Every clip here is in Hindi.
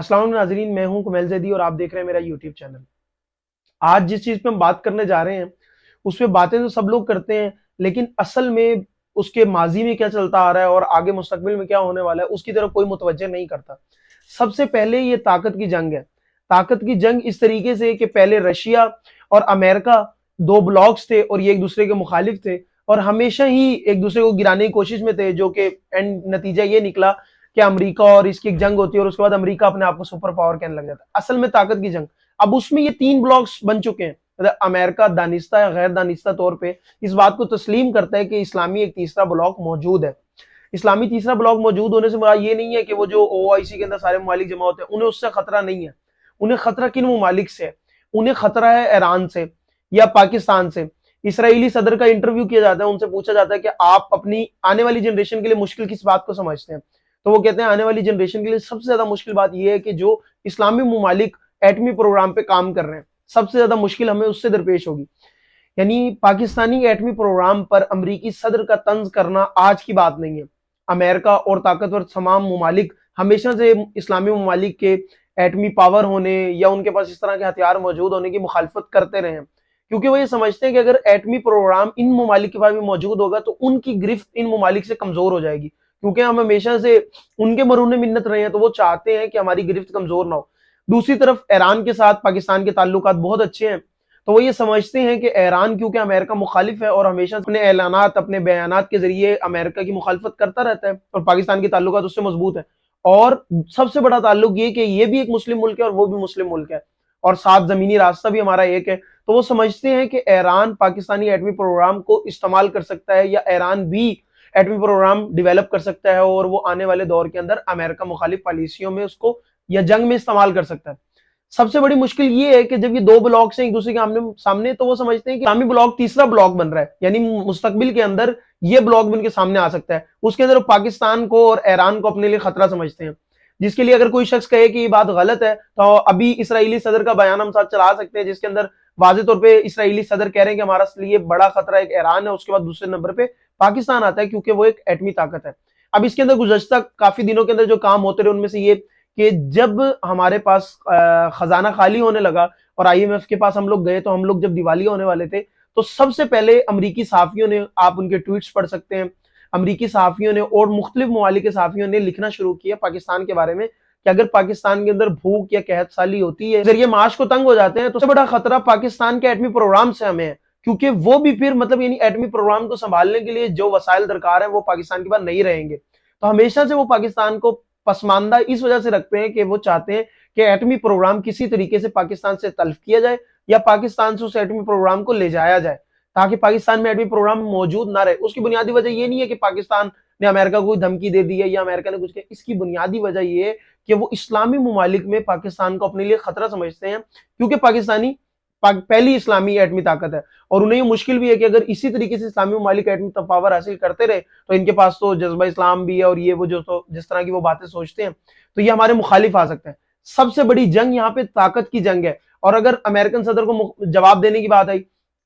अस्सलाम वालेकुम नाज़रीन, मैं हूं कुमैल ज़ैदी और आप देख रहे हैं मेरा यूट्यूब चैनल। आज जिस चीज़ पे हम बात करने जा रहे हैं, उसपे बातें तो सब लोग करते हैं, लेकिन असल में उसके माज़ी में क्या चलता आ रहा है और आगे मुस्तकबिल में क्या होने वाला है, उसकी तरफ कोई मुतवज्जह नहीं करता। सबसे पहले ये ताकत की जंग है। ताकत की जंग इस तरीके से कि पहले रशिया और अमेरिका 2 ब्लॉक्स थे और ये एक-दूसरे के मुखालिफ थे और हमेशा ही एक-दूसरे को गिराने की कोशिश में थे, जो कि एंड नतीजा ये निकला कि अमेरिका और इसकी एक जंग होती है और उसके बाद अमेरिका अपने आप को सुपर पावर कहने लग जाता है। असल में ताकत की जंग। अब उसमें ये 3 ब्लॉक्स बन चुके हैं। मतलब अमेरिका दानिस्ता या गैर दानिस्ता तौर पे इस बात को तस्लीम करता है कि इस्लामी एक तीसरा ब्लॉक मौजूद है। इस्लामी तीसरा ब्लॉक मौजूद होने से मुराद ये नहीं है कि वो जो ओआईसी के अंदर सारे ममालिक जमा होते हैं, उन्हें उससे खतरा नहीं है। उन्हें खतरा किन ममालिक से है? उन्हें खतरा है ईरान से या पाकिस्तान से। इसराइली सदर का इंटरव्यू किया जाता है, उनसे पूछा जाता है कि आप अपनी आने वाली जनरेशन के लिए मुश्किल किस बात को समझते हैं? तो वो कहते हैं आने वाली जनरेशन के लिए सबसे ज्यादा मुश्किल बात यह है कि जो इस्लामी ममालिक एटमी प्रोग्राम पे काम कर रहे हैं, सबसे ज्यादा मुश्किल हमें उससे दरपेश होगी। यानी पाकिस्तानी एटमी प्रोग्राम पर अमरीकी सदर का तंज करना आज की बात नहीं है। अमेरिका और ताकतवर तमाम ममालिक हमेशा से इस्लामी ममालिक के एटमी पावर होने या उनके पास इस तरह के हथियार मौजूद होने की मुखालफत करते रहे हैं, क्योंकि वो ये समझते हैं कि अगर एटमी प्रोग्राम इन ममालिक के पास भी मौजूद होगा तो उनकी गिरफ्त इन ममालिक से कमजोर हो जाएगी, क्योंकि हम हमेशा से उनके मरूने मिन्नत रहे हैं, तो वो चाहते हैं कि हमारी गिरफ्त कमजोर ना हो। दूसरी तरफ ईरान के साथ पाकिस्तान के ताल्लुकात बहुत अच्छे हैं, तो वो ये समझते हैं कि ईरान क्योंकि अमेरिका मुखालिफ है और हमेशा अपने ऐलानात अपने बयानात के जरिए अमेरिका की मुखालफत करता रहता है और पाकिस्तान के ताल्लुकात उससे मजबूत है। और सबसे बड़ा ताल्लुक ये कि ये भी एक मुस्लिम मुल्क है और वो भी मुस्लिम मुल्क है और साथ जमीनी रास्ता भी हमारा एक है, तो वो समझते हैं कि ईरान पाकिस्तानी एटमी प्रोग्राम को इस्तेमाल कर सकता है या ईरान भी एटमी प्रोग्राम डेवलप कर सकता है और वो आने वाले दौर के अंदर अमेरिका मुखालिफ पॉलिसियों में उसको या जंग में इस्तेमाल कर सकता है। सबसे बड़ी मुश्किल ये है कि जब ये 2 ब्लॉक हैं एक दूसरे के आमने सामने, तो वो समझते हैं कि इस्लामी ब्लॉक तीसरा ब्लॉक बन रहा है, यानी मुस्तकबिल के अंदर ये ब्लॉक बन के सामने आ सकता है। उसके अंदर पाकिस्तान को और ईरान को अपने लिए खतरा समझते हैं, जिसके लिए अगर कोई शख्स कहे कि ये बात गलत है तो अभी इसराइली सदर का बयान हम साथ चला सकते हैं, जिसके अंदर वाज़ेह तौर पे इसराइली सदर कह रहे हैं कि हमारा लिए बड़ा खतरा एक ईरान है, उसके बाद दूसरे नंबर पे पाकिस्तान आता है क्योंकि वो एक एटमी ताकत है। अब इसके अंदर गुज़श्ता काफी दिनों के अंदर जो काम होते रहे, उनमें से ये कि जब हमारे पास खजाना खाली होने लगा और आईएमएफ के पास हम लोग गए, तो हम लोग जब दिवालिया होने वाले थे, तो सबसे पहले अमरीकी सहाफियों ने, आप उनके ट्वीट्स पढ़ सकते हैं, अमरीकी सहाफियों ने और मुख्तलिफ ममालिक के सहाफियों ने लिखना शुरू किया पाकिस्तान के बारे में कि अगर पाकिस्तान के अंदर भूख या कहत साली होती है, जरिए माश को तंग हो जाते हैं, तो सबसे बड़ा खतरा पाकिस्तान के एटमी प्रोग्राम से हमें है, क्योंकि वो भी फिर मतलब यानी एटमी प्रोग्राम को संभालने के लिए जो वसाइल दरकार है वो पाकिस्तान के पास नहीं रहेंगे। तो हमेशा से वो पाकिस्तान को पसमानदा इस वजह से रखते हैं कि वो चाहते हैं कि एटमी प्रोग्राम किसी तरीके से पाकिस्तान से तल्फ किया जाए या पाकिस्तान से उस एटमी प्रोग्राम को ले जाया जाए, ताकि पाकिस्तान में एटमी प्रोग्राम मौजूद ना रहे। उसकी बुनियादी वजह ये नहीं है कि पाकिस्तान ने अमेरिका को धमकी दे दी है या अमेरिका ने कुछ किया, इसकी बुनियादी वजह ये है कि वो इस्लामी ममालिक में पाकिस्तान को अपने लिए खतरा समझते हैं, क्योंकि पाकिस्तानी पहली इस्लामी एटमी ताकत है और उन्हें ये मुश्किल भी है कि अगर इसी तरीके से इस्लामी ममालिक एटमी पावर हासिल करते रहे तो इनके पास तो जज्बा इस्लाम भी है और ये वो जो तो जिस तरह की वो बातें सोचते हैं, तो ये हमारे मुखालिफ आ सकते हैं। सबसे बड़ी जंग यहाँ पे ताकत की जंग है। और अगर अमेरिकन सदर को जवाब देने की बात आई,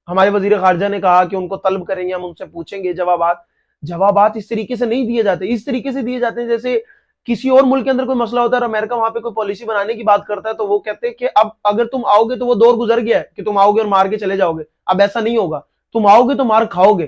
हमारे वजीर खारजा ने कहा कि उनको तलब करेंगे, हम उनसे पूछेंगे जवाबात इस तरीके से नहीं दिए जाते, इस तरीके से दिए जाते हैं जैसे किसी और मुल्क के अंदर कोई मसला होता है और अमेरिका वहां पे कोई पॉलिसी बनाने की बात करता है, तो वो कहते हैं कि अब अगर तुम आओगे तो वो दौर गुजर गया है कि तुम आओगे और मार के चले जाओगे, अब ऐसा नहीं होगा, तुम आओगे तो मार खाओगे।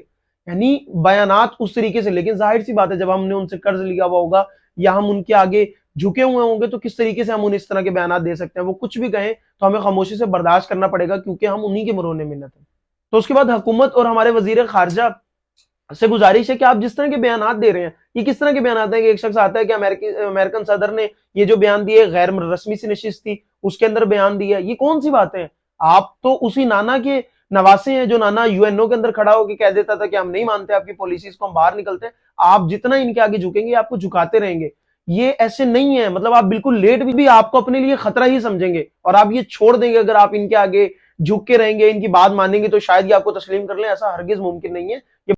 यानी बयानात उस तरीके से। लेकिन जाहिर सी बात है, जब हमने उनसे कर्ज लिया हुआ होगा या हम उनके आगे झुके हुए होंगे, तो किस तरीके से हम उन्हें इस तरह के बयानात दे सकते हैं? वो कुछ भी कहें तो हमें खामोशी से बर्दाश्त करना पड़ेगा, क्योंकि हम उन्हीं के मरोने मिन्नत है। तो उसके बाद हुकूमत और हमारे वजीर खारजा से गुजारिश है कि आप जिस तरह के बयानात दे रहे हैं, ये किस तरह के बयानात हैं कि एक शख्स आता है कि अमेरिकन सदर ने ये जो बयान दिए गैर रस्मी सी नशिस्त थी, उसके अंदर बयान दिया, ये कौन सी बातें हैं? आप तो उसी नाना के नवासे हैं जो नाना यूएनओ के अंदर खड़ा होकर कह देता था कि हम नहीं मानते आपकी पॉलिसीज को, हम बाहर निकलते हैं। आप जितना इनके आगे झुकेंगे आपको झुकाते रहेंगे। ये ऐसे नहीं है, मतलब आप बिल्कुल लेट भी आपको अपने लिए खतरा ही समझेंगे और आप ये छोड़ देंगे। अगर आप इनके आगे झुक के रहेंगे, इनकी बात मानेंगे, तो शायद ये आपको तस्लीम कर लें, ऐसा हरगिज मुमकिन नहीं है।